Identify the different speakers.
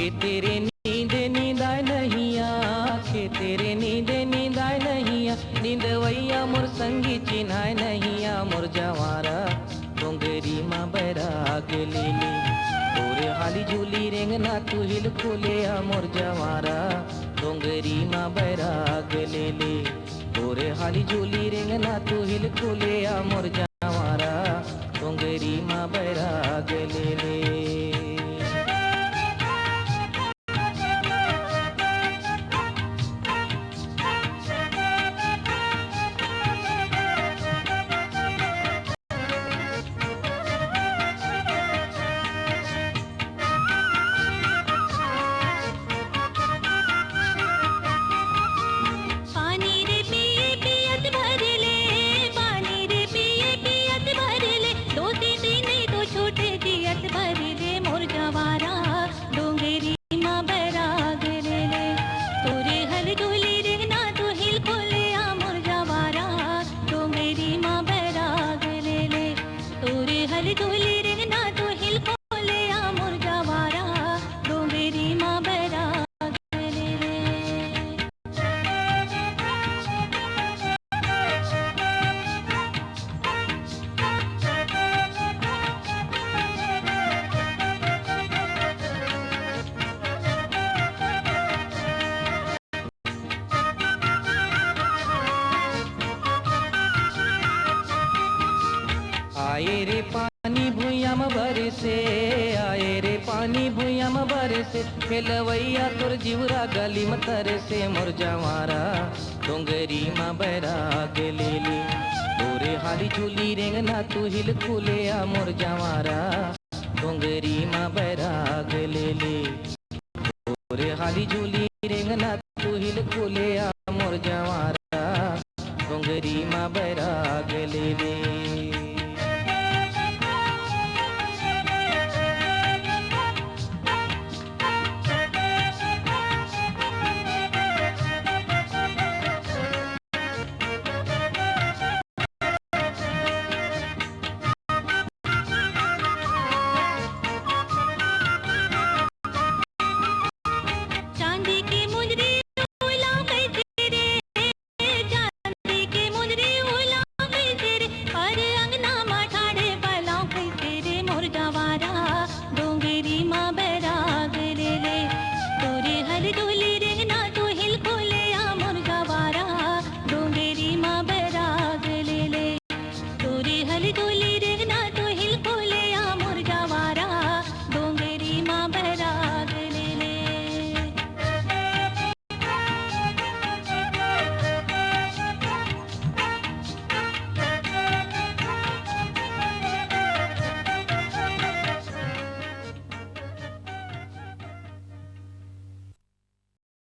Speaker 1: तेरे नींद नींदाय नहीं आखे तेरे नींद नींदाय नहीं आ नींद वैया मोर संगी चिन्हाय नहीं आ मोर जवारा डोंगरी माँ बैराग ले ले तोरे हाली झूली रेंगना तू हिल खोले आ मोर जवारा डोंगरी माँ बैराग ले ले तोरे हाली झूली रेंगना तू हिल खोले आ मोर जवारा डोंगरी माँ बैराग ले ले। आए रे पानी भुइयाम बरसे आए रे पानी भुइयाम बरसे खेलवैया तोर जीवरा गली में तरसे मोर जवारा डोंगरी माँ बैराग ले ले तोरे हाली झूली रेंगना तू हिल खुले आ मोर जवारा डोंगरी माँ बैराग ले ले तोरे हाली झूली रेंगना तू हिल खुले आ मोर जवारा डोंगरी माँ बैराग ले ले।